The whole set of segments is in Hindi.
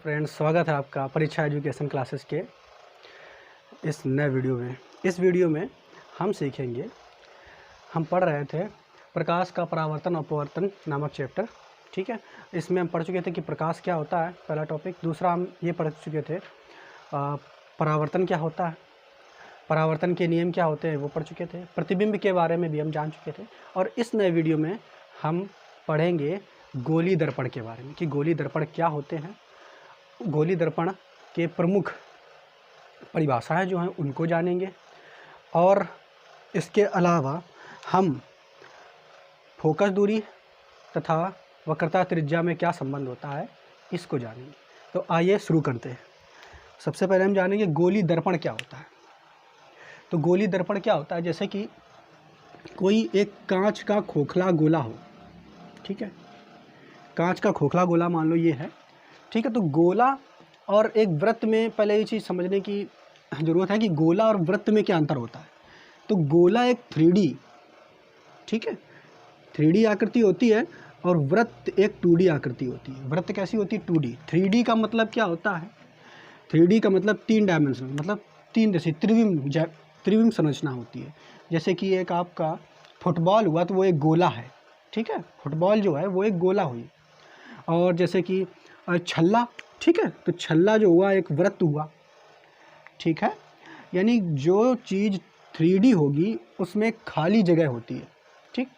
फ्रेंड्स, स्वागत है आपका परीक्षा एजुकेशन क्लासेस के इस नए वीडियो में। इस वीडियो में हम सीखेंगे, हम पढ़ रहे थे प्रकाश का परावर्तन और अपवर्तन नामक चैप्टर। ठीक है, इसमें हम पढ़ चुके थे कि प्रकाश क्या होता है, पहला टॉपिक। दूसरा हम ये पढ़ चुके थे परावर्तन क्या होता है, परावर्तन के नियम क्या होते हैं वो पढ़ चुके थे। प्रतिबिंब के बारे में भी हम जान चुके थे। और इस नए वीडियो में हम पढ़ेंगे गोली दर्पण के बारे में कि गोली दर्पण क्या होते हैं, गोली दर्पण के प्रमुख परिभाषाएं जो हैं उनको जानेंगे। और इसके अलावा हम फोकस दूरी तथा वक्रता त्रिज्या में क्या संबंध होता है इसको जानेंगे। तो आइए शुरू करते हैं। सबसे पहले हम जानेंगे गोली दर्पण क्या होता है। तो गोली दर्पण क्या होता है, जैसे कि कोई एक कांच का खोखला गोला हो। ठीक है, कांच का खोखला गोला मान लो ये है। ठीक है, तो गोला और एक वृत्त में पहले ये चीज़ समझने की ज़रूरत है कि गोला और वृत्त में क्या अंतर होता है। तो गोला एक 3D, ठीक है, 3D आकृति होती है और वृत्त एक 2D आकृति होती है। वृत्त कैसी होती है? 2D। 3D का मतलब क्या होता है? 3D का मतलब 3 डायमेंशनल, मतलब 3 जैसे त्रिविम संरचना होती है। जैसे कि एक आपका फुटबॉल हुआ तो वो एक गोला है। ठीक है, फुटबॉल जो है वो एक गोला हुई। और जैसे कि छल्ला, ठीक है, तो छल्ला जो हुआ एक वृत्त हुआ। ठीक है, यानी जो चीज़ 3D होगी उसमें खाली जगह होती है। ठीक,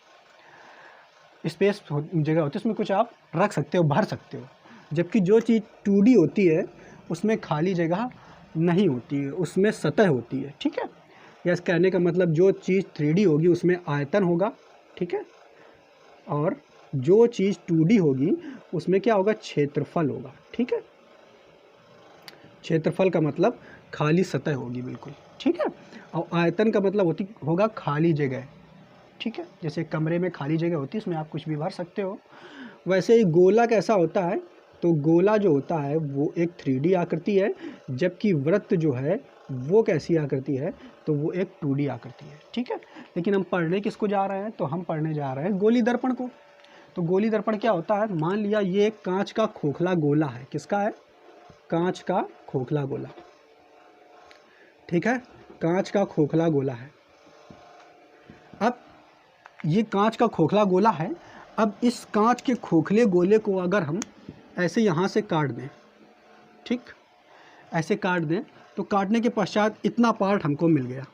स्पेस जगह होती है, उसमें कुछ आप रख सकते हो, भर सकते हो। जबकि जो चीज़ 2D होती है उसमें खाली जगह नहीं होती है, उसमें सतह होती है। ठीक है, या इस कहने का मतलब जो चीज़ 3D होगी उसमें आयतन होगा। ठीक है, और जो चीज़ 2D होगी उसमें क्या होगा? क्षेत्रफल होगा। ठीक है, क्षेत्रफल का मतलब खाली सतह होगी बिल्कुल। ठीक है, और आयतन का मतलब होगा खाली जगह। ठीक है, जैसे कमरे में खाली जगह होती है उसमें आप कुछ भी भर सकते हो। वैसे ही गोला कैसा होता है? तो गोला जो होता है वो एक 3D आकृति है, जबकि वृत्त जो है वो कैसी आकृति है? तो वो एक 2D आकृति है। ठीक है, लेकिन हम पढ़ने किसको जा रहे हैं? तो हम पढ़ने जा रहे हैं गोली दर्पण को। तो गोली दर्पण क्या होता है? मान लिया ये एक कांच का खोखला गोला है। किसका है? कांच का खोखला गोला। ठीक है, कांच का खोखला गोला है। अब ये कांच का खोखला गोला है। अब इस कांच के खोखले गोले को अगर हम ऐसे यहाँ से काट दें, ठीक, ऐसे काट दें, तो काटने के पश्चात इतना पार्ट हमको मिल गया।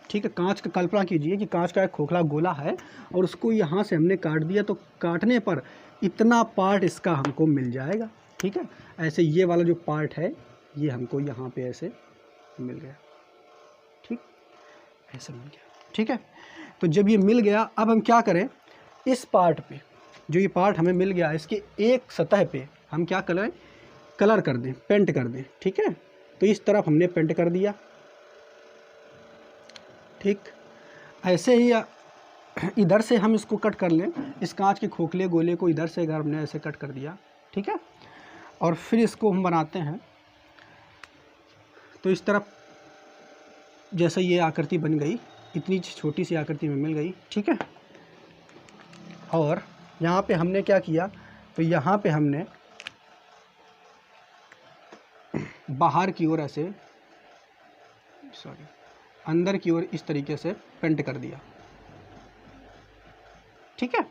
ठीक है, कांच का कल्पना कीजिए कि कांच का एक खोखला गोला है और उसको यहाँ से हमने काट दिया, तो काटने पर इतना पार्ट इसका हमको मिल जाएगा। ठीक है, ऐसे ये वाला जो पार्ट है ये हमको यहाँ पे ऐसे मिल गया। ठीक, ऐसे मिल गया। ठीक है, तो जब ये मिल गया, अब हम क्या करें? इस पार्ट पे जो ये पार्ट हमें मिल गया, इसके एक सतह पे हम क्या करें? कलर कर दें, पेंट कर दें। ठीक है, तो इस तरफ हमने पेंट कर दिया। ठीक, ऐसे ही इधर से हम इसको कट कर लें, इस कांच के खोखले गोले को इधर से अगर हमने ऐसे कट कर दिया। ठीक है, और फिर इसको हम बनाते हैं। तो इस तरफ जैसे ये आकृति बन गई, इतनी छोटी सी आकृति में मिल गई। ठीक है, और यहाँ पे हमने क्या किया? तो यहाँ पे हमने बाहर की ओर ऐसे, अंदर की ओर इस तरीके से पेंट कर दिया। ठीक है,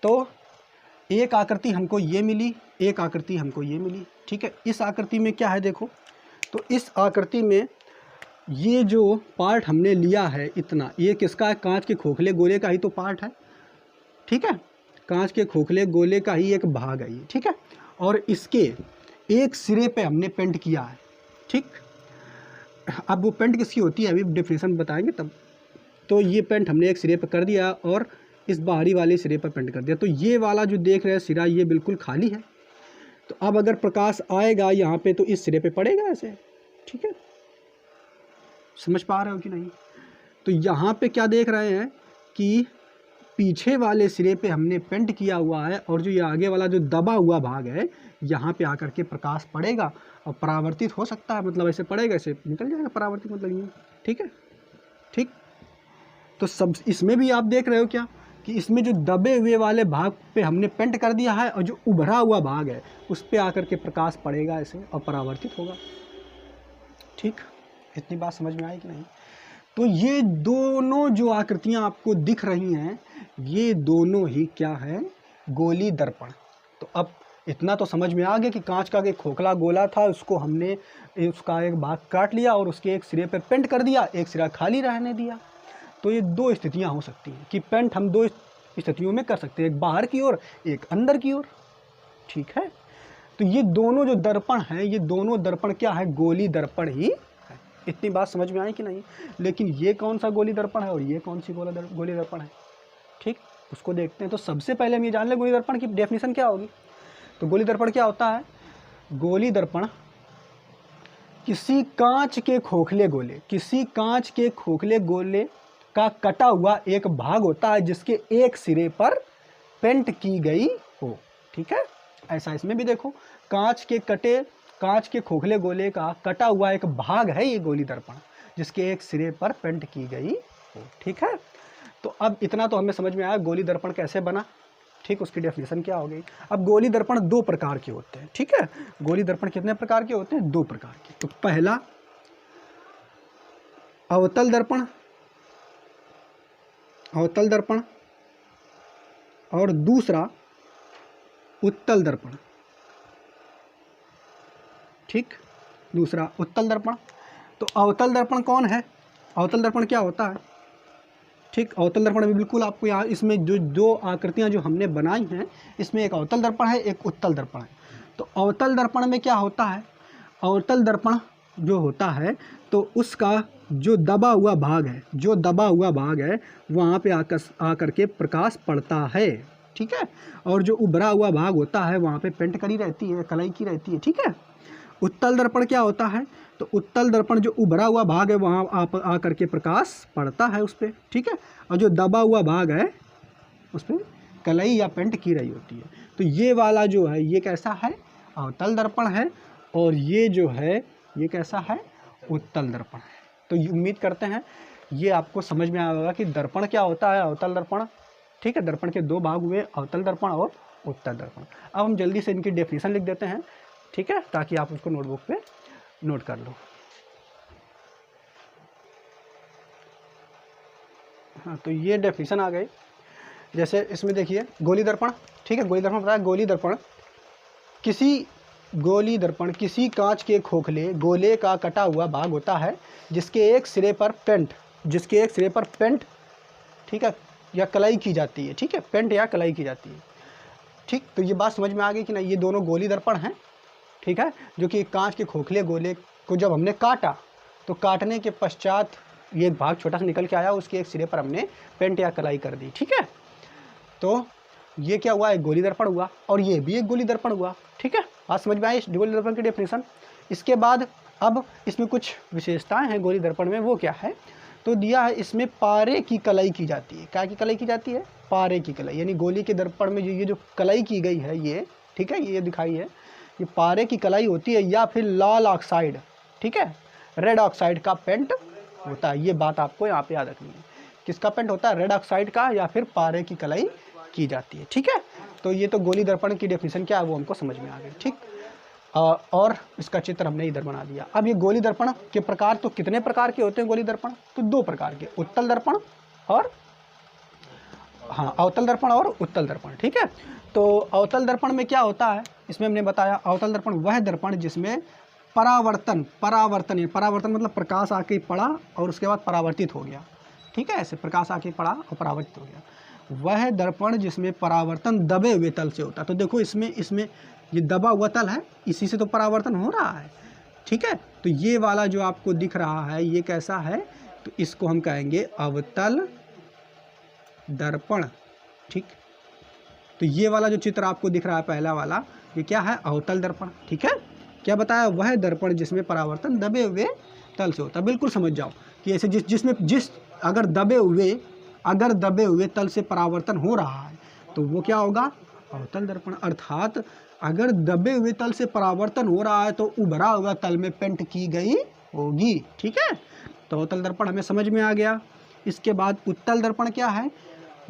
तो एक आकृति हमको ये मिली, एक आकृति हमको ये मिली। ठीक है, इस आकृति में क्या है देखो, तो इस आकृति में ये जो पार्ट हमने लिया है इतना, ये किसका है? कांच के खोखले गोले का ही तो पार्ट है। ठीक है, कांच के खोखले गोले का ही एक भाग है ये। ठीक है, और इसके एक सिरे पे हमने पेंट किया है। ठीक, अब वो पेंट किसकी होती है अभी डेफिनेशन बताएंगे तब। तो ये पेंट हमने एक सिरे पर कर दिया और इस बाहरी वाले सिरे पर पेंट कर दिया। तो ये वाला जो देख रहे हैं सिरा, ये बिल्कुल खाली है। तो अब अगर प्रकाश आएगा यहाँ पे तो इस सिरे पे पड़ेगा ऐसे। ठीक है, समझ पा रहे हो कि नहीं? तो यहाँ पे क्या देख रहे हैं कि पीछे वाले सिरे पे हमने पेंट किया हुआ है और जो ये आगे वाला जो दबा हुआ भाग है यहाँ पे आकर के प्रकाश पड़ेगा और परावर्तित हो सकता है, मतलब ऐसे पड़ेगा, ऐसे निकल जाएगा परावर्तित, मतलब ये। ठीक है, ठीक, तो सब इसमें भी आप देख रहे हो क्या कि इसमें जो दबे हुए वाले भाग पे हमने पेंट कर दिया है और जो उभरा हुआ भाग है उस पे आकर के प्रकाश पड़ेगा ऐसे और परावर्तित होगा। ठीक, इतनी बात समझ में आई कि नहीं? तो ये दोनों जो आकृतियां आपको दिख रही हैं ये दोनों ही क्या है, गोली दर्पण। तो अब इतना तो समझ में आ गया कि कांच का एक खोखला गोला था, उसको हमने उसका एक भाग काट लिया और उसके एक सिरे पर पेंट कर दिया, एक सिरा खाली रहने दिया। तो ये दो स्थितियां हो सकती हैं कि पेंट हम दो स्थितियों में कर सकते हैं, एक बाहर की ओर एक अंदर की ओर। ठीक है, तो ये दोनों जो दर्पण हैं ये दोनों दर्पण क्या है, गोली दर्पण ही है। इतनी बात समझ में आई कि नहीं? लेकिन ये कौन सा गोली दर्पण है और ये कौन सी गोली दर्पण है, ठीक, उसको देखते हैं। तो सबसे पहले हम ये जान लें गोली दर्पण की डेफिनेशन क्या होगी। तो गोली दर्पण क्या होता है, गोली दर्पण किसी कांच के खोखले गोले का कटा हुआ एक भाग होता है जिसके एक सिरे पर पेंट की गई हो। ठीक है, ऐसा इसमें भी देखो, कांच के खोखले गोले का कटा हुआ एक भाग है ये गोली दर्पण जिसके एक सिरे पर पेंट की गई हो। ठीक है, तो अब इतना तो हमें समझ में आया गोली दर्पण कैसे बना। ठीक, उसकी डेफिनेशन क्या हो गई। अब गोली दर्पण दो प्रकार के होते हैं। ठीक है, गोली दर्पण कितने प्रकार के होते हैं, दो प्रकार के। तो पहला अवतल दर्पण और दूसरा उत्तल दर्पण। ठीक, दूसरा उत्तल दर्पण। तो अवतल दर्पण कौन है, अवतल दर्पण क्या होता है। ठीक, अवतल दर्पण भी बिल्कुल आपको यहाँ इसमें जो दो आकृतियाँ जो हमने बनाई हैं इसमें एक अवतल दर्पण है एक उत्तल दर्पण है। तो अवतल दर्पण में क्या होता है, अवतल दर्पण जो होता है तो उसका जो दबा हुआ भाग है वहाँ पे आकर के प्रकाश पड़ता है। ठीक है, और जो उभरा हुआ भाग होता है वहाँ पे पेंट करी रहती है, कलाई की रहती है। ठीक है, उत्तल दर्पण क्या होता है, तो उत्तल दर्पण जो उभरा हुआ भाग है वहाँ आकर के प्रकाश पड़ता है उस पर। ठीक है, और जो दबा हुआ भाग है उस पर कलाई या पेंट की रही होती है। तो ये वाला जो है ये कैसा है, अवतल दर्पण है, और ये जो है ये कैसा है, उत्तल दर्पण है। तो उम्मीद करते हैं ये आपको समझ में आया होगा कि दर्पण क्या होता है, अवतल दर्पण। ठीक है, दर्पण के दो भाग हुए, अवतल दर्पण और उत्तल दर्पण। अब हम जल्दी से इनकी डेफिनेशन लिख देते हैं। ठीक है, ताकि आप उसको नोटबुक पे नोट कर लो। हाँ, तो ये डेफिनेशन आ गई। जैसे इसमें देखिए गोली दर्पण। ठीक है, गोली दर्पण बताया, गोली दर्पण किसी कांच के खोखले गोले का कटा हुआ भाग होता है जिसके एक सिरे पर पेंट ठीक है या कलाई की जाती है। ठीक है, पेंट या कलाई की जाती है। ठीक, तो ये बात समझ में आ गई कि नहीं, ये दोनों गोली दर्पण हैं। ठीक है, जो कि कांच के खोखले गोले को जब हमने काटा तो काटने के पश्चात ये भाग छोटा सा निकल के आया, उसके एक सिरे पर हमने पेंट या कलाई कर दी। ठीक है, तो ये क्या हुआ, एक गोली दर्पण हुआ और ये भी एक गोली दर्पण हुआ। ठीक है, बात समझ में आई इस गोली दर्पण की डेफिनेशन। इसके बाद अब इसमें कुछ विशेषताएं हैं गोली दर्पण में, वो क्या है, तो दिया है इसमें पारे की कलाई की जाती है। क्या की कलाई की जाती है, पारे की कलाई, यानी गोली के दर्पण में ये जो कलाई की गई है ये, ठीक है, ये दिखाई है, ये पारे की कलाई होती है या फिर लाल ऑक्साइड, ठीक है, रेड ऑक्साइड का पेंट होता है। ये बात आपको यहाँ पे याद रखनी है, किसका पेंट होता है, रेड ऑक्साइड का या फिर पारे की कलाई की जाती है। ठीक है, तो ये तो गोली दर्पण की डेफिनेशन क्या है वो हमको समझ में आ गई। ठीक, और इसका चित्र हमने इधर बना दिया। अब ये गोली दर्पण के प्रकार तो कितने प्रकार के होते हैं गोली दर्पण, तो दो प्रकार के, उत्तल दर्पण और अवतल दर्पण और उत्तल दर्पण। ठीक है, तो अवतल दर्पण में क्या होता है, इसमें हमने बताया अवतल दर्पण वह दर्पण जिसमें परावर्तन मतलब प्रकाश आके पड़ा और उसके बाद परावर्तित हो गया। ठीक है, ऐसे प्रकाश आके पड़ा और परावर्तित हो गया, वह दर्पण जिसमें परावर्तन दबे हुए तल से होता है। तो देखो इसमें ये दबा हुआ तल है, इसी से तो परावर्तन हो रहा है। ठीक है, तो ये वाला जो आपको दिख रहा है ये कैसा है, तो इसको हम कहेंगे अवतल दर्पण। ठीक, तो ये वाला जो चित्र आपको दिख रहा है पहला वाला, ये क्या है, अवतल दर्पण। ठीक है, क्या बताया, वह दर्पण जिसमें परावर्तन दबे हुए तल से होता है। बिल्कुल समझ जाओ कि ऐसे अगर दबे हुए तल से परावर्तन हो रहा है तो वो क्या होगा, अवतल दर्पण। अर्थात अगर दबे हुए तल से परावर्तन हो रहा है तो उभरा हुआ तल में पेंट की गई होगी। ठीक है, तो अवतल दर्पण हमें समझ में आ गया। इसके बाद उत्तल दर्पण क्या है,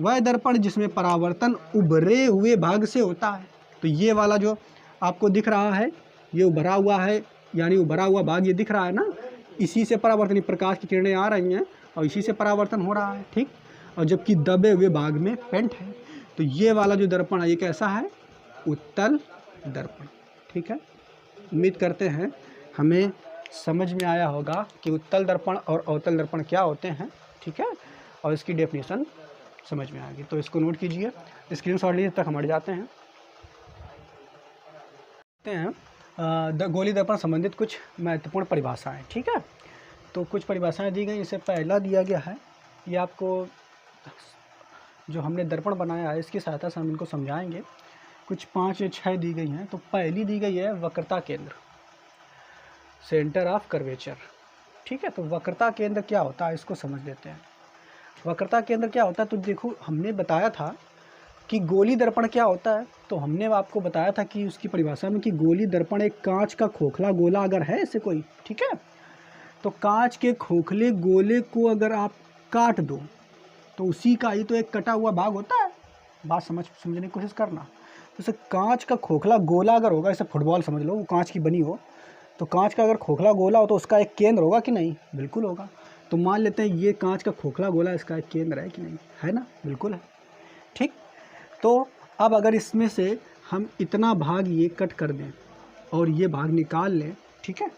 वह दर्पण जिसमें परावर्तन उभरे हुए भाग से होता है। तो ये वाला जो आपको दिख रहा है, ये उभरा हुआ है, यानी उभरा हुआ भाग ये दिख रहा है ना, इसी से परावर्तन, प्रकाश की किरणें आ रही हैं और इसी से परावर्तन हो रहा है, ठीक। और जबकि दबे हुए भाग में पेंट है। तो ये वाला जो दर्पण है ये कैसा है? उत्तल दर्पण, ठीक है। उम्मीद करते हैं हमें समझ में आया होगा कि उत्तल दर्पण और अवतल दर्पण क्या होते हैं, ठीक है, और इसकी डेफिनेशन समझ में आ गई। तो इसको नोट कीजिए, स्क्रीनशॉट लीजिए, तक हम हट जाते हैं। गोली दर्पण संबंधित कुछ महत्वपूर्ण परिभाषाएं, ठीक है। तो कुछ परिभाषाएं दी गई। इससे पहला दिया गया है, ये आपको जो हमने दर्पण बनाया है इसकी सहायता से हम इनको समझाएंगे। कुछ 5 या 6 दी गई हैं। तो पहली दी गई है वक्रता केंद्र, सेंटर ऑफ कर्वेचर, ठीक है। तो वक्रता केंद्र क्या होता है इसको समझ लेते हैं। वक्रता केंद्र क्या होता है? तो देखो, हमने बताया था कि गोली दर्पण क्या होता है। तो हमने आपको बताया था कि उसकी परिभाषा में कि गोली दर्पण एक कांच का खोखला गोला अगर है ऐसे कोई, ठीक है, तो कांच के खोखले गोले को अगर आप काट दो तो उसी का ही तो एक कटा हुआ भाग होता है। बात समझने की कोशिश करना। जैसे कांच का खोखला गोला अगर होगा, जैसे फुटबॉल समझ लो, वो कांच की बनी हो, तो कांच का अगर खोखला गोला हो तो उसका एक केंद्र होगा कि नहीं? बिल्कुल होगा। तो मान लेते हैं ये कांच का खोखला गोला, इसका एक केंद्र है कि नहीं? है ना? बिल्कुल है, ठीक। तो अब अगर इसमें से हम इतना भाग ये कट कर दें और ये भाग निकाल लें, ठीक है,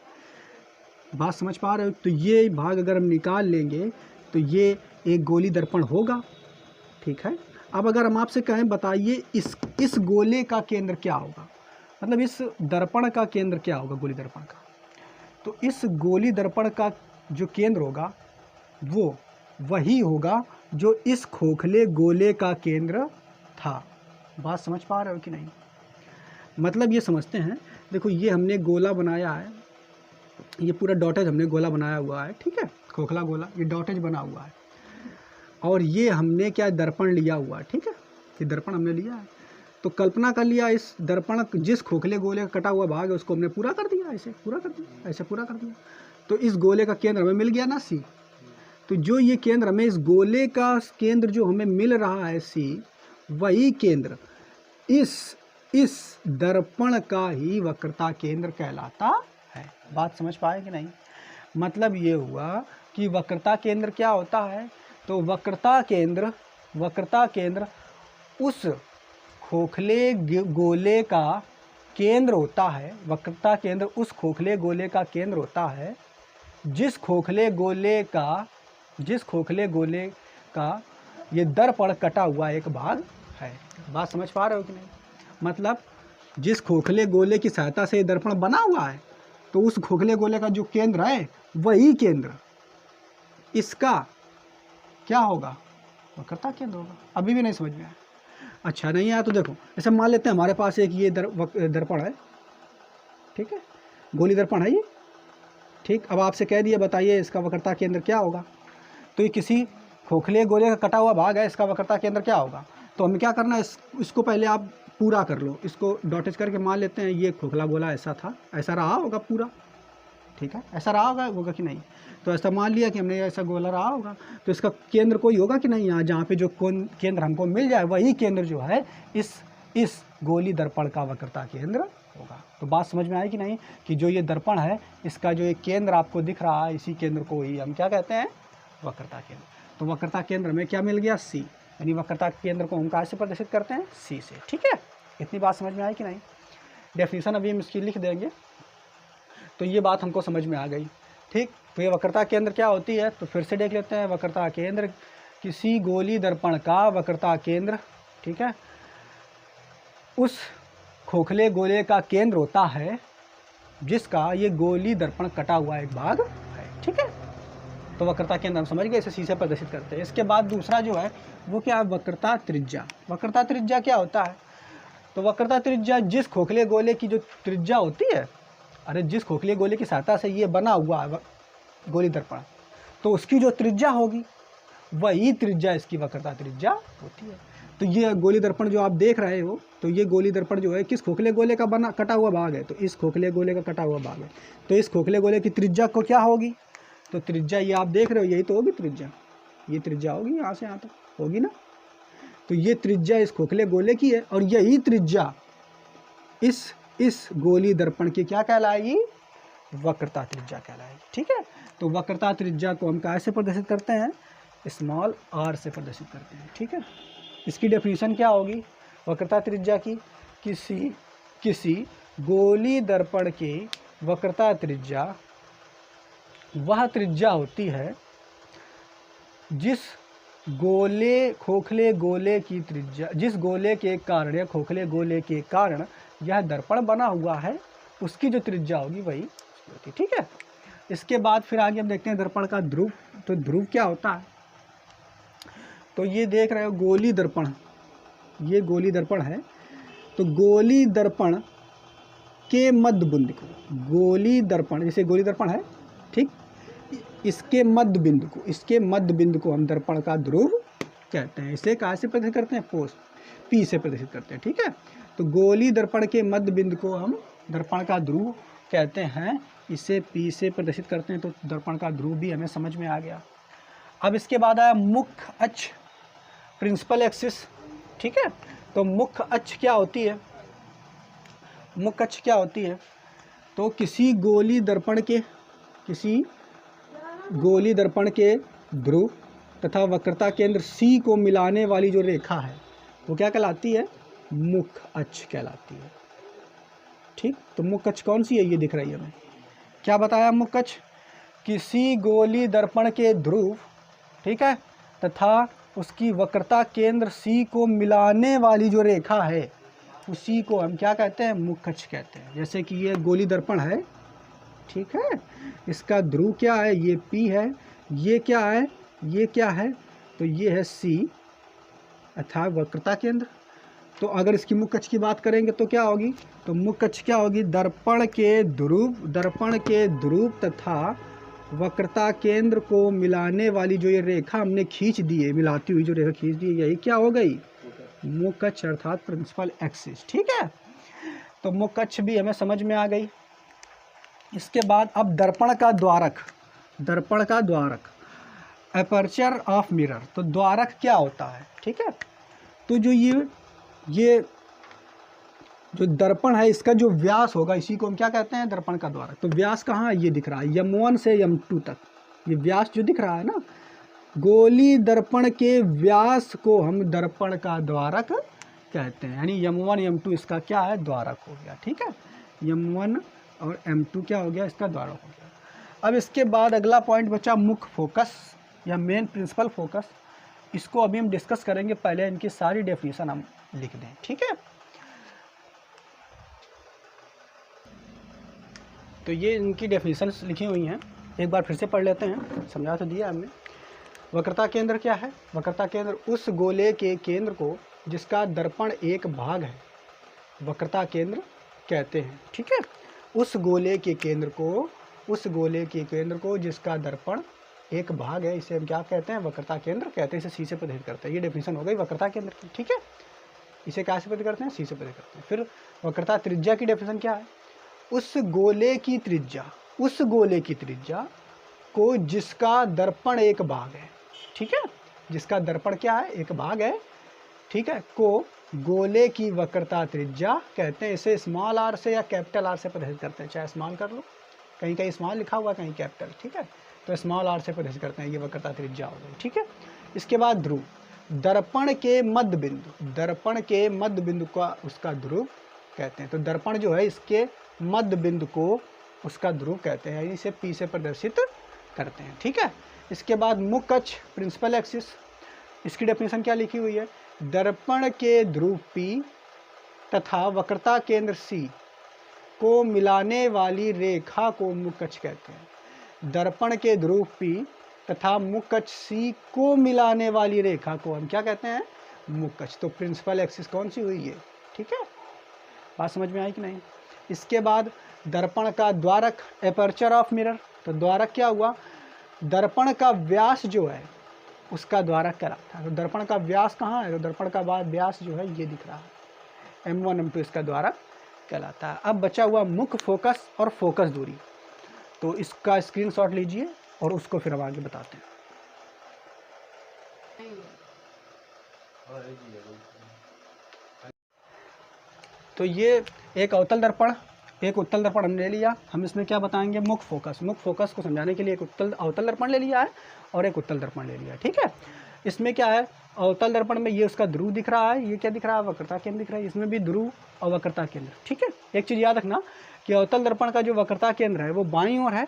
बात समझ पा रहे हो? तो ये भाग अगर हम निकाल लेंगे तो ये एक गोली दर्पण होगा, ठीक है। अब अगर हम आपसे कहें बताइए इस गोले का केंद्र क्या होगा, मतलब इस दर्पण का केंद्र क्या होगा गोली दर्पण का, तो इस गोली दर्पण का जो केंद्र होगा वो वही होगा जो इस खोखले गोले का केंद्र था। बात समझ पा रहे हो कि नहीं? मतलब ये समझते हैं, देखो ये हमने गोला बनाया है, ये पूरा डॉटेज हमने गोला बनाया हुआ है, ठीक है, खोखला गोला, ये डॉटेज बना हुआ है, और ये हमने क्या दर्पण लिया हुआ है, ठीक है, ये दर्पण हमने लिया है। तो कल्पना कर लिया इस दर्पण जिस खोखले गोले का कटा हुआ भाग है उसको हमने पूरा कर दिया, ऐसे पूरा कर दिया, ऐसे पूरा कर दिया। तो इस गोले का केंद्र हमें मिल गया ना, सी। तो जो ये केंद्र हमें, इस गोले का केंद्र जो हमें मिल रहा है सी, वही केंद्र इस दर्पण का ही वक्रता केंद्र कहलाता है। बात समझ पाए कि नहीं? मतलब ये हुआ कि वक्रता केंद्र क्या होता है। तो वक्रता केंद्र उस खोखले गोले का केंद्र होता है। वक्रता केंद्र उस खोखले गोले का केंद्र होता है जिस खोखले गोले का ये दर्पण कटा हुआ एक भाग है। बात समझ पा रहे हो कि नहीं? मतलब जिस खोखले गोले की सहायता से ये दर्पण बना हुआ है, तो उस खोखले गोले का जो केंद्र है वही केंद्र इसका क्या होगा? वक्रता केंद्र होगा। अभी भी नहीं समझ में आया? अच्छा, नहीं आया तो देखो, जैसे मान लेते हैं हमारे पास एक ये दर्पण है, ठीक है, गोली दर्पण है ये, ठीक। अब आपसे कह दिया बताइए इसका वक्रता केंद्र क्या होगा। तो ये किसी खोखले गोले का कटा हुआ भाग है, इसका वक्रता केंद्र क्या होगा। तो हमें क्या करना है, इसको पहले आप पूरा कर लो, इसको डॉटेज करके मान लेते हैं ये खोखला गोला ऐसा था, ऐसा रहा होगा पूरा, ठीक है, ऐसा रहा होगा कि नहीं। तो ऐसा मान लिया कि हमने ऐसा गोला रहा होगा, तो इसका केंद्र कोई होगा कि नहीं। यहाँ जहाँ पे जो केंद्र हमको मिल जाए वही केंद्र जो है इस गोली दर्पण का वक्रता केंद्र होगा। तो बात समझ में आई कि नहीं, कि जो ये दर्पण है इसका जो एक केंद्र आपको दिख रहा है, इसी केंद्र को ही हम क्या कहते हैं? वक्रता केंद्र। तो वक्रता केंद्र में क्या मिल गया? सी। यानी वक्रता केंद्र को हम कहाँ से प्रदर्शित करते हैं? सी से, ठीक है। इतनी बात समझ में आई कि नहीं? डेफिनेशन अभी हम इसकी लिख देंगे। तो ये बात हमको समझ में आ गई, ठीक। तो ये वक्रता केंद्र क्या होती है, तो फिर से देख लेते हैं। वक्रता केंद्र किसी गोली दर्पण का वक्रता केंद्र, ठीक है, उस खोखले गोले का केंद्र होता है जिसका ये गोली दर्पण कटा हुआ एक भाग है, ठीक है। तो वक्रता केंद्र हम समझ गए, इसे सी से प्रदर्शित करते हैं। इसके बाद दूसरा जो है वो क्या है? वक्रता त्रिज्या। वक्रता त्रिज्या क्या होता है? तो वक्रता त्रिज्या जिस खोखले गोले की जो त्रिज्या होती है, अरे जिस खोखले गोले की सहायता से ये बना हुआ है गोली दर्पण, तो उसकी जो त्रिज्या होगी वही त्रिज्या इसकी वक्रता त्रिज्या होती है। तो ये गोली दर्पण जो आप देख रहे हो, तो ये गोली दर्पण जो है किस खोखले गोले का बना कटा हुआ भाग है, तो इस खोखले गोले का कटा हुआ भाग है। तो इस खोखले गोले की त्रिज्या को क्या होगी? तो त्रिज्या ये आप देख रहे हो, यही तो होगी त्रिज्या, ये त्रिज्या होगी यहाँ से यहाँ तक होगी ना। तो ये त्रिज्या इस खोखले गोले की है और यही त्रिज्या इस गोली दर्पण की क्या कहलाएगी, वक्रता त्रिज्या कहलाएगी। ठीक है, तो वक्रता त्रिज्या को हम कैसे प्रदर्शित करते हैं, स्मॉल r से प्रदर्शित करते हैं। ठीक है, इसकी डेफिनेशन क्या होगी वक्रता त्रिज्या की, किसी गोली दर्पण की वक्रता त्रिज्या वह त्रिज्या होती है जिस खोखले गोले की त्रिज्या, जिस गोले के कारण या खोखले गोले के कारण यह दर्पण बना हुआ है उसकी जो त्रिज्या होगी वही होती है। ठीक है, इसके बाद फिर आगे हम देखते हैं दर्पण का ध्रुव। तो ध्रुव क्या होता है, तो ये देख रहे हो गोली दर्पण, ये गोली दर्पण है। तो गोली दर्पण के मध्य बिंदु को, गोली दर्पण जैसे गोली दर्पण है, ठीक, इसके मध्य बिंदु को हम दर्पण का ध्रुव कहते हैं। इसे कहाँ से प्रदर्शित करते हैं, P से प्रदर्शित करते हैं। ठीक है, तो गोली दर्पण के मध्य बिंदु को हम दर्पण का ध्रुव कहते हैं, इसे P से प्रदर्शित करते हैं। तो दर्पण का ध्रुव भी हमें समझ में आ गया। अब इसके बाद आया मुख्य अक्ष, प्रिंसिपल एक्सिस। ठीक है, तो मुख्य अक्ष क्या होती है, मुख्य अक्ष क्या होती है, तो किसी गोली दर्पण के ध्रुव तथा वक्रता केंद्र C को मिलाने वाली जो रेखा है वो क्या कहलाती है, मुख्य अक्ष कहलाती है। ठीक, तो मुख्य अक्ष कौन सी है, ये दिख रही है हमें। क्या बताया मुख्य अक्ष, किसी गोली दर्पण के ध्रुव, ठीक है, तथा उसकी वक्रता केंद्र C को मिलाने वाली जो रेखा है उसी को हम क्या कहते हैं, मुख्य अक्ष कहते हैं। जैसे कि ये गोली दर्पण है, ठीक है, इसका ध्रुव क्या है, ये P है, ये क्या है, ये क्या है, तो ये है C अर्थात वक्रता केंद्र। तो अगर इसकी मुख्य अक्ष की बात करेंगे तो क्या होगी, तो मुख्य अक्ष क्या होगी, दर्पण के ध्रुव तथा वक्रता केंद्र को मिलाने वाली जो ये रेखा हमने खींच दी है, मिलाती हुई जो रेखा खींच दी है, यही क्या हो गई, मुख्य अक्ष अर्थात प्रिंसिपल एक्सिस। ठीक है, तो मुख्य अक्ष भी हमें समझ में आ गई। इसके बाद अब दर्पण का द्वारक, एपर्चर ऑफ मिरर। तो द्वारक क्या होता है, ठीक है, तो जो ये जो दर्पण है इसका जो व्यास होगा इसी को हम क्या कहते हैं, दर्पण का द्वारक। तो व्यास कहाँ है, ये दिख रहा है, M1 से M2 तक ये व्यास जो दिख रहा है ना, गोली दर्पण के व्यास को हम दर्पण का द्वारक कहते हैं। यानी M1 M2 इसका क्या है, द्वारक हो गया। ठीक है, M1 और M2 क्या हो गया, इसका द्वारक हो गया। अब इसके बाद अगला पॉइंट बचा मुख्य फोकस या मेन प्रिंसिपल फोकस। इसको अभी हम डिस्कस करेंगे, पहले इनकी सारी डेफिनेशन हम लिख दें। ठीक है, तो ये इनकी डेफिनेशन लिखी हुई हैं, एक बार फिर से पढ़ लेते हैं, समझा तो दिया हमने। वक्रता केंद्र क्या है, वक्रता केंद्र उस गोले के केंद्र को जिसका दर्पण एक भाग है वक्रता केंद्र कहते हैं। ठीक है, उस गोले के केंद्र को जिसका दर्पण एक भाग है, इसे हम क्या कहते हैं, वक्रता केंद्र कहते हैं। इसे C से प्रदर्शित करते हैं। ये डेफिनेशन हो गई वक्रता केंद्र की। ठीक है, इसे क्या से प्रदर्शित करते हैं, C से प्रदर्शित करते हैं। फिर वक्रता त्रिज्या की डेफिनेशन क्या है, उस गोले की त्रिज्या को जिसका दर्पण एक भाग है, ठीक है, जिसका दर्पण क्या है, एक भाग है, ठीक है, को गोले की वक्रता त्रिज्या कहते हैं। इसे स्मॉल r से या कैपिटल R से प्रदर्शित करते हैं, चाहे स्मॉल कर लो, कहीं स्मॉल लिखा हुआ कहीं कैपिटल। ठीक है, तो स्मॉल r से प्रदर्शित करते हैं, ये वक्रता त्रिज्या हो गई। ठीक है, इसके बाद ध्रुव, दर्पण के मध्य बिंदु का उसका ध्रुव कहते हैं। तो दर्पण जो है इसके मध्य बिंदु को उसका ध्रुव कहते हैं, इसे P से प्रदर्शित करते हैं। ठीक है, इसके बाद मुख्य अक्ष प्रिंसिपल एक्सिस, इसकी डेफिनेशन क्या लिखी हुई है, दर्पण के ध्रुव P तथा वक्रता केंद्र C को मिलाने वाली रेखा को मुख्य अक्ष कहते हैं। दर्पण के ध्रुव P तथा मुख्य अक्ष C को मिलाने वाली रेखा को हम क्या कहते हैं, मुख्य अक्ष। तो प्रिंसिपल एक्सिस कौन सी हुई है, ठीक है, बात समझ में आई कि नहीं। इसके बाद दर्पण का द्वारक, एपर्चर ऑफ मिरर। तो द्वारक क्या हुआ, दर्पण का व्यास जो है उसका द्वारक कहलाता है। तो दर्पण का व्यास कहाँ है, तो दर्पण का व्यास जो है ये दिख रहा है, M1 M2 इसका द्वारक कहलाता है। अब बचा हुआ मुख्य फोकस और फोकस दूरी। तो इसका स्क्रीनशॉट लीजिए और उसको फिर हम आगे बताते हैं। तो ये एक अवतल दर्पण, एक उत्तल दर्पण हमने ले लिया। हम इसमें क्या बताएंगे, मुख्य फोकस। मुख्य फोकस को समझाने के लिए एक अवतल दर्पण ले लिया है और एक उत्तल दर्पण ले लिया है, ठीक है। इसमें क्या है, अवतल दर्पण में ये उसका ध्रुव दिख रहा है, ये क्या दिख रहा है, वक्रता केंद्र दिख रहा है। इसमें भी ध्रुव और वक्रता केंद्र, ठीक है। एक चीज़ याद रखना कि अवतल दर्पण का जो वक्रता केंद्र है वो बाईं ओर है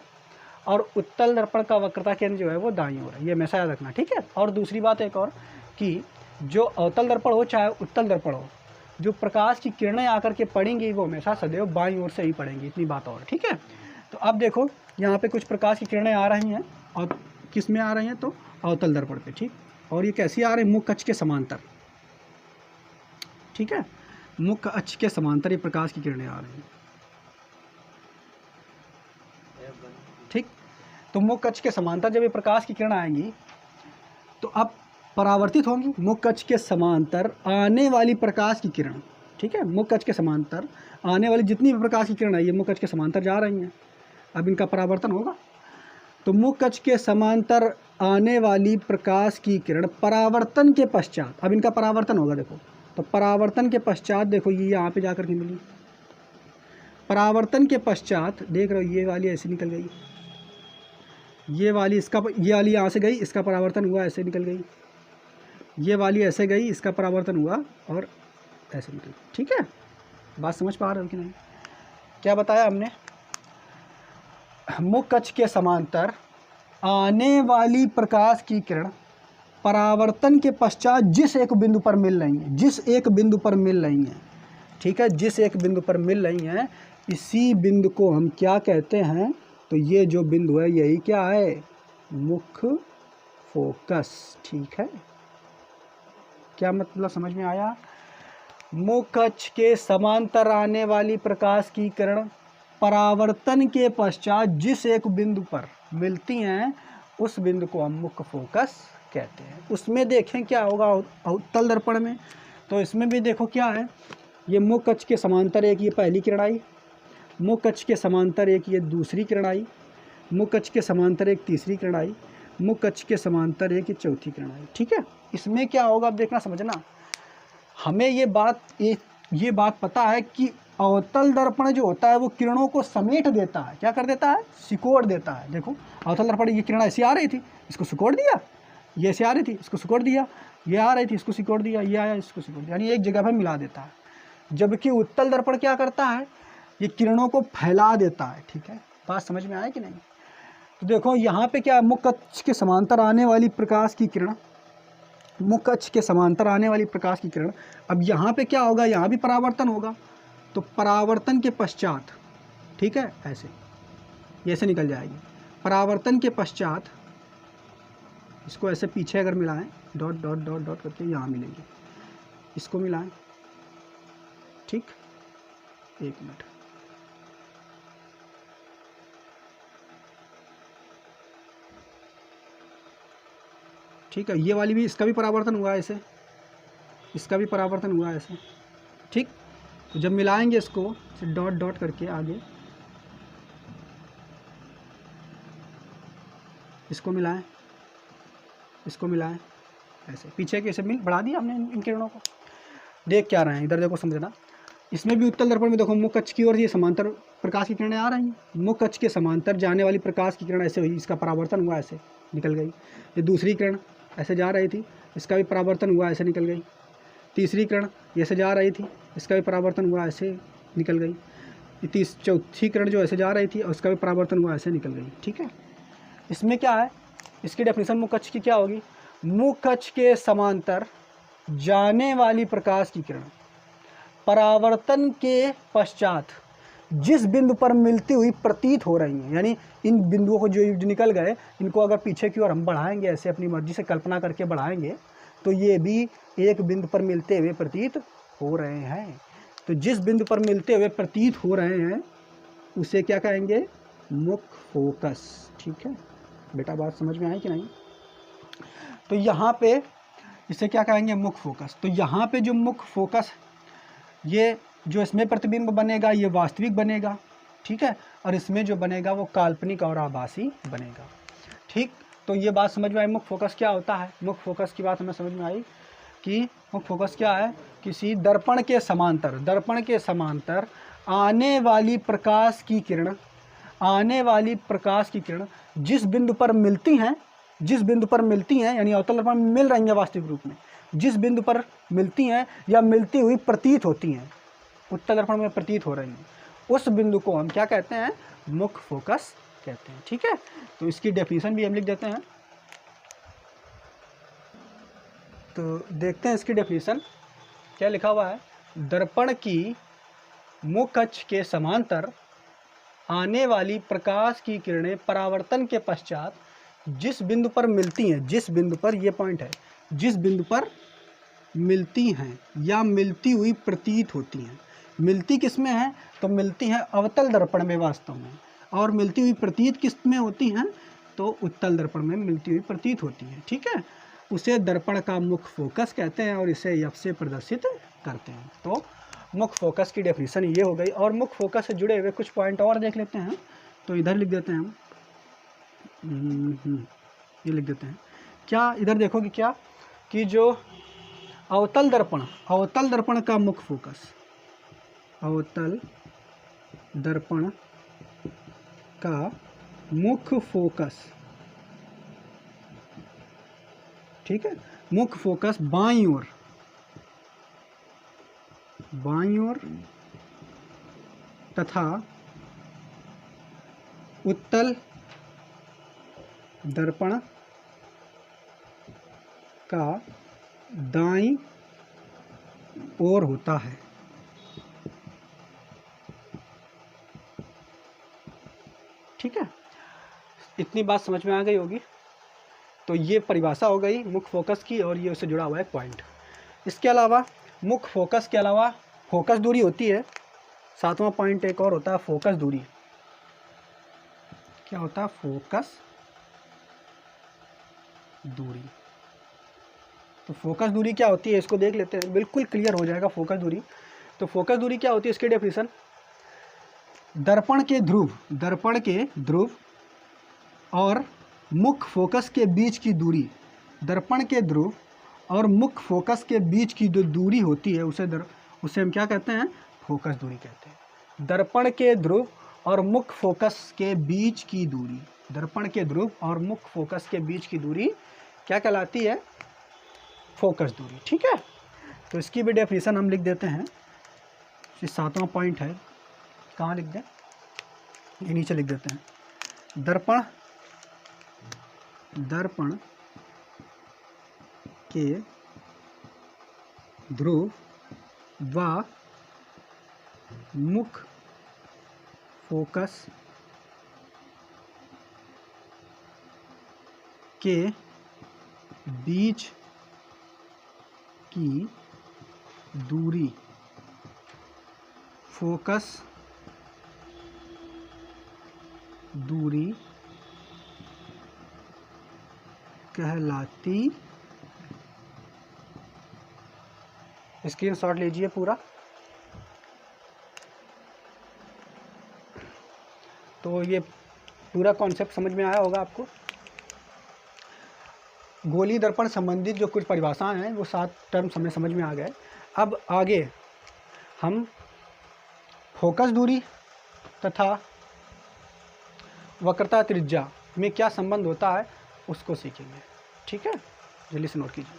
और उत्तल दर्पण का वक्रता केंद्र जो है वो दाईं ओर है, ये हमेशा याद रखना, ठीक है। और दूसरी बात एक और कि जो अवतल दर्पण हो चाहे उत्तल दर्पण हो, जो प्रकाश की किरणें आकर के पड़ेंगी वो हमेशा सदैव बाईं ओर से ही पड़ेंगी, इतनी बात और, ठीक है। तो अब देखो यहाँ पे कुछ प्रकाश की किरणें आ रही हैं और किस में आ रही हैं, तो अवतल दर्पण पे, ठीक। और ये कैसी आ रही है, मुख्य अक्ष के समांतर, ठीक है। मुख्य अक्ष के समांतर ये प्रकाश की किरणें आ रही हैं, ठीक। तो मुख्य अक्ष के समांतर जब ये प्रकाश की किरण आएंगी तो अब परावर्तित होंगी मुख्य अक्ष के समांतर आने वाली प्रकाश की किरण, ठीक है। मुख्य अक्ष के समांतर आने वाली जितनी भी प्रकाश की किरण है ये मुख्य अक्ष के समांतर जा रही हैं, अब इनका परावर्तन होगा। तो मुख्य अक्ष के समांतर आने वाली प्रकाश की किरण परावर्तन के पश्चात, अब इनका परावर्तन होगा, देखो। तो परावर्तन के पश्चात देखो ये यहाँ पे जाकर के मिली, परावर्तन के पश्चात देख रहे हो ये वाली ऐसे निकल गई, ये वाली यहाँ से गई, इसका परावर्तन हुआ, ऐसे निकल गई। ये वाली ऐसे गई, इसका परावर्तन हुआ और ऐसे निकल, ठीक है। बात समझ पा रहे हो कि नहीं? क्या बताया हमने, मुख्य अक्ष के समांतर आने वाली प्रकाश की किरण परावर्तन के पश्चात जिस एक बिंदु पर मिल रही हैं, जिस एक बिंदु पर मिल रही हैं, ठीक है, जिस एक बिंदु पर मिल रही हैं, इसी बिंदु को हम क्या कहते हैं, तो ये जो बिंदु है यही क्या है, मुख्य फोकस, ठीक है। क्या मतलब समझ में आया? मुख्य अक्ष के समांतर आने वाली प्रकाश की किरण परावर्तन के पश्चात जिस एक बिंदु पर मिलती हैं उस बिंदु को हम मुख्य फोकस कहते हैं। उसमें देखें क्या होगा उत्तल दर्पण में, तो इसमें भी देखो क्या है, ये मुख्य अक्ष के समांतर एक ये पहली किरण आई, मुख्य अक्ष के समांतर एक ये दूसरी किरण आई, मुख्य अक्ष के समांतर एक तीसरी किरण आई, मुख्य अक्ष के समांतर एक ये चौथी किरण आई, ठीक है। इसमें क्या होगा, अब देखना समझना, हमें ये बात पता है कि अवतल दर्पण जो होता है वो किरणों को समेट देता है, क्या कर देता है, सिकोड़ देता है। देखो अवतल दर्पण ये किरण ऐसी आ रही थी, इसको सिकोड़ दिया, ये ऐसे आ रही थी, इसको सिकोड़ दिया, ये आ रही थी, इसको सिकोड़ दिया, ये आया, इसको सिकोड़ दिया, यानी एक जगह पर मिला देता है। जबकि उत्तल दर्पण क्या करता है, ये किरणों को फैला देता है, ठीक है। बात समझ में आया कि नहीं? तो देखो यहाँ पे क्या, मुख्य अक्ष के समांतर आने वाली प्रकाश की किरण, मुख्य अक्ष के समांतर आने वाली प्रकाश की किरण, अब यहाँ पे क्या होगा, यहाँ भी परावर्तन होगा। तो परावर्तन के पश्चात, ठीक है, ऐसे निकल जाएगी। परावर्तन के पश्चात इसको ऐसे पीछे अगर मिलाएं, डॉट डॉट डॉट डॉट करके यहाँ मिलेंगे, इसको मिलाएं, ठीक, एक मिनट, ठीक है। ये वाली भी, इसका भी परावर्तन हुआ है ऐसे, इसका भी परावर्तन हुआ है ऐसे, ठीक। तो जब मिलाएंगे इसको डॉट डॉट करके आगे, इसको मिलाएं, इसको मिलाएं, ऐसे पीछे के ऐसे मिल बढ़ा दिया हमने इन किरणों को। देख क्या रहे हैं इधर, देखो समझना, इसमें भी उत्तल दर्पण में देखो मुख्य अक्ष की ओर ये समांतर प्रकाश की किरणें आ रही हैं, मुख्य अक्ष के समांतर जाने वाली प्रकाश की किरण ऐसे हुई, इसका परावर्तन हुआ, ऐसे निकल गई। ये दूसरी किरण ऐसे जा रही थी, इसका भी परावर्तन हुआ, ऐसे निकल गई। तीसरी किरण ऐसे जा रही थी, इसका भी परावर्तन हुआ, ऐसे निकल गई। ये चौथी किरण जो ऐसे जा रही थी और उसका भी परावर्तन हुआ, ऐसे निकल गई, ठीक है। इसमें क्या है, इसकी डेफिनेशन मुख्य अक्ष की क्या होगी, मुख्य अक्ष के समांतर जाने वाली प्रकाश की किरण परावर्तन के पश्चात जिस बिंदु पर मिलती हुई प्रतीत हो रही हैं, यानी इन बिंदुओं को जो निकल गए, इनको अगर पीछे की ओर हम बढ़ाएंगे, ऐसे अपनी मर्जी से कल्पना करके बढ़ाएंगे, तो ये भी एक बिंदु पर मिलते हुए प्रतीत हो रहे हैं। तो जिस बिंदु पर मिलते हुए प्रतीत हो रहे हैं उसे क्या कहेंगे, मुख्य फोकस, ठीक है। बेटा बात समझ में आई कि नहीं? तो यहाँ पे इसे क्या कहेंगे, मुख्य फोकस। तो यहाँ पे जो मुख्य फोकस, ये जो इसमें प्रतिबिंब बनेगा ये वास्तविक बनेगा, ठीक है, और इसमें जो बनेगा वो काल्पनिक और आभासी बनेगा, ठीक। तो ये बात समझ में आई मुख्य फोकस क्या होता है। मुख्य फोकस की बात हमें समझ में आई कि मुख्य फोकस क्या है? किसी दर्पण के समांतर, दर्पण के समांतर आने वाली प्रकाश की किरण, आने वाली प्रकाश की किरण जिस बिंदु पर मिलती हैं, जिस बिंदु पर मिलती हैं यानी अवतल दर्पण में मिल रही हैं वास्तविक रूप में, जिस बिंदु पर मिलती हैं या मिलती हुई प्रतीत होती हैं, उत्तल दर्पण में प्रतीत हो रही हैं, उस बिंदु को हम क्या कहते हैं? मुख्य फोकस कहते हैं। ठीक है, तो इसकी डेफिनेशन भी हम लिख देते हैं। तो देखते हैं इसकी डेफिनेशन क्या लिखा हुआ है। दर्पण की मुख्य अक्ष के समांतर आने वाली प्रकाश की किरणें परावर्तन के पश्चात जिस बिंदु पर मिलती हैं, जिस बिंदु पर, ये पॉइंट है, जिस बिंदु पर मिलती हैं या मिलती हुई प्रतीत होती हैं। मिलती किस में है? तो मिलती हैं अवतल दर्पण में वास्तव में, और मिलती हुई प्रतीत किस में होती हैं? तो उत्तल दर्पण में मिलती हुई प्रतीत होती हैं। ठीक है, उसे दर्पण का मुख्य फोकस कहते हैं और इसे एफ से प्रदर्शित करते हैं। तो मुख्य फोकस की डेफिनेशन ये हो गई। और मुख्य फोकस से जुड़े हुए कुछ पॉइंट और देख लेते हैं। तो इधर लिख देते हैं हम, ये लिख देते हैं क्या, इधर देखो कि क्या, कि जो अवतल दर्पण, अवतल दर्पण का मुख्य फोकस, अवतल दर्पण का मुख्य फोकस, ठीक है, मुख्य फोकस बाईं ओर, बाईं ओर तथा उत्तल दर्पण का दाईं ओर होता है। ठीक है, इतनी बात समझ में आ गई होगी। तो ये परिभाषा हो गई मुख्य फोकस की, और ये उससे जुड़ा हुआ है पॉइंट। इसके अलावा मुख्य फोकस के अलावा फोकस दूरी होती है। सातवां पॉइंट एक और होता है फोकस दूरी। क्या होता है? फोकस दूरी। तो फोकस दूरी क्या होती है इसको देख लेते हैं, बिल्कुल क्लियर हो जाएगा फोकस दूरी। तो फोकस दूरी क्या होती है, इसकी डेफिनेशन, दर्पण के ध्रुव, दर्पण के ध्रुव और मुख्य फोकस के बीच की दूरी, दर्पण के ध्रुव और मुख्य फोकस के बीच की जो दूरी होती है उसे हम क्या कहते हैं? फोकस दूरी कहते हैं। दर्पण के ध्रुव और मुख्य फोकस के बीच की दूरी, दर्पण के ध्रुव और मुख्य फोकस के बीच की दूरी क्या कहलाती है? फोकस दूरी। ठीक है, तो इसकी भी डेफिनेशन हम लिख देते हैं। ये सातवां पॉइंट है, कहाँ लिख दें? ये नीचे लिख देते हैं। दर्पण, दर्पण के ध्रुव व मुख्य फोकस के बीच की दूरी फोकस दूरी कहलाती, स्क्रीनशॉट लीजिए पूरा। तो ये पूरा कॉन्सेप्ट समझ में आया होगा आपको। गोलीय दर्पण संबंधित जो कुछ परिभाषाएं हैं वो 7 टर्म्स हमें समझ में आ गए। अब आगे हम फोकस दूरी तथा वक्रता त्रिज्या में क्या संबंध होता है उसको सीखेंगे। ठीक है, जल्दी से नोट कीजिए।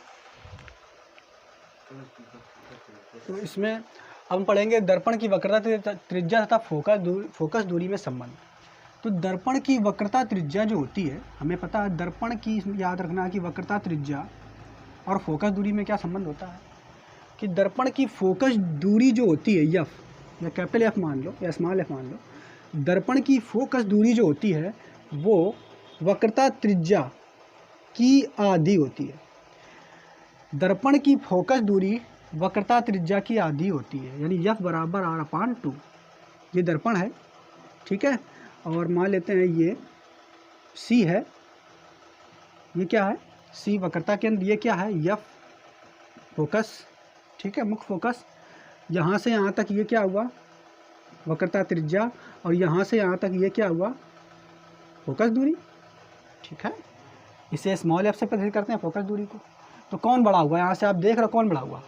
तो इसमें अब हम पढ़ेंगे दर्पण की वक्रता त्रिज्या तथा फोकस दूरी में संबंध। तो दर्पण की वक्रता त्रिज्या जो होती है, हमें पता है दर्पण की, याद रखना कि वक्रता त्रिज्या और फोकस दूरी में क्या संबंध होता है कि दर्पण की फोकस दूरी जो होती है एफ, या कैपिटल एफ मान लो या स्मॉल एफ मान लो, दर्पण की फोकस दूरी जो होती है वो वक्रता त्रिज्या की आधी होती है। दर्पण की फोकस दूरी वक्रता त्रिज्या की आधी होती है, यानी एफ बराबर R/2। ये दर्पण है, ठीक है, और मान लेते हैं ये सी है, ये क्या है? सी वक्रता केंद्र, ये क्या है? एफ फोकस, ठीक है, मुख्य फोकस। यहाँ से यहाँ तक ये क्या हुआ? वक्रता त्रिज्या, और यहाँ से यहाँ तक ये क्या हुआ? फोकस दूरी। ठीक है, इसे स्मॉल एफ से प्रदर्शित करते हैं फोकस दूरी को। तो कौन बड़ा हुआ, यहाँ से आप देख रहे हो कौन बड़ा हुआ,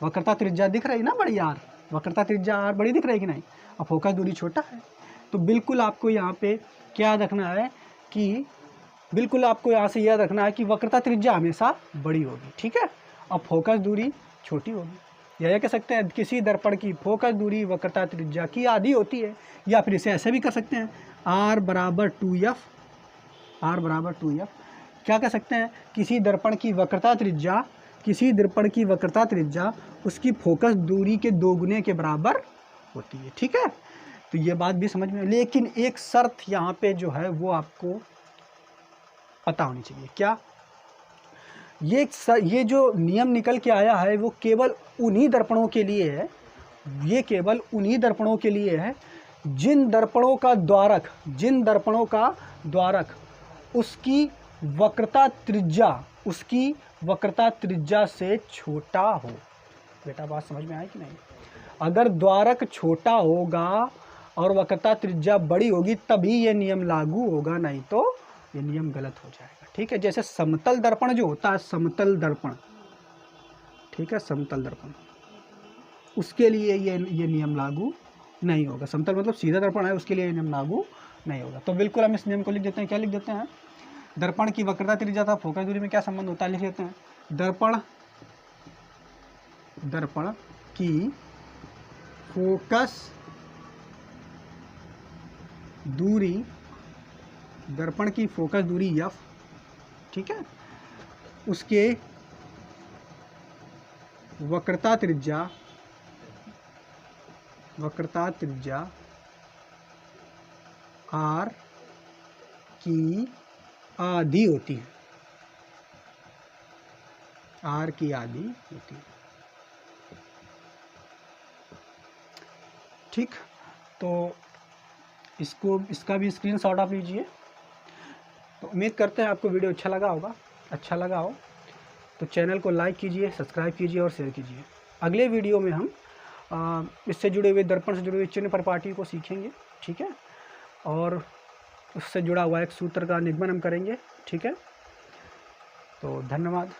वक्रता त्रिज्या दिख रही ना बड़ी आर, वक्रता त्रिज्या आर बड़ी दिख रही है कि नहीं, और फोकस दूरी छोटा है। तो बिल्कुल आपको यहाँ पे क्या रखना है कि बिल्कुल आपको यहाँ से याद रखना है कि वक्रता त्रिज्या हमेशा बड़ी होगी, ठीक है, और फोकस दूरी छोटी होगी। यह कह सकते हैं किसी दर्पण की फोकस दूरी वक्रता त्रिज्या की आधी होती है, या फिर इसे ऐसे भी कर सकते हैं R बराबर 2F, R बराबर 2F। क्या कह सकते हैं, किसी दर्पण की वक्रता त्रिज्या, किसी दर्पण की वक्रता त्रिज्या उसकी फोकस दूरी के 2 गुने के बराबर होती है, ठीक है। तो ये बात भी समझ में, लेकिन एक शर्त यहाँ पे जो है वो आपको पता होनी चाहिए। क्या, ये जो नियम निकल के आया है वो केवल उन्हीं दर्पणों के लिए है, ये केवल उन्हीं दर्पणों के लिए है जिन दर्पणों का द्वारक उसकी वक्रता त्रिज्या से छोटा हो। बेटा बात समझ में आई कि नहीं? अगर द्वारक छोटा होगा और वक्रता त्रिज्या बड़ी होगी तभी ये नियम लागू होगा, नहीं तो ये नियम गलत हो जाएगा, ठीक है। जैसे समतल दर्पण जो होता है, समतल दर्पण, ठीक है, समतल दर्पण, उसके लिए ये नियम लागू नहीं होगा। समतल मतलब सीधा दर्पण है, उसके लिए ये नियम लागू नहीं होगा। तो बिल्कुल हम इस नियम को लिख देते हैं, क्या लिख देते हैं, दर्पण की वक्रता त्रिज्या था फोकस दूरी में क्या संबंध होता है, लिख देते हैं दर्पण की फोकस दूरी, दर्पण की फोकस दूरी F, ठीक है, उसके वक्रता त्रिज्या R की आधी होती है, R की आधी होती है, ठीक। तो इसका भी स्क्रीनशॉट आप लीजिए। तो उम्मीद करते हैं आपको वीडियो अच्छा लगा हो तो चैनल को लाइक कीजिए, सब्सक्राइब कीजिए और शेयर कीजिए। अगले वीडियो में हम इससे जुड़े हुए, दर्पण से जुड़े हुए चिन्ह परिपाटी को सीखेंगे, ठीक है, और उससे जुड़ा हुआ एक सूत्र का निगमन हम करेंगे, ठीक है। तो धन्यवाद।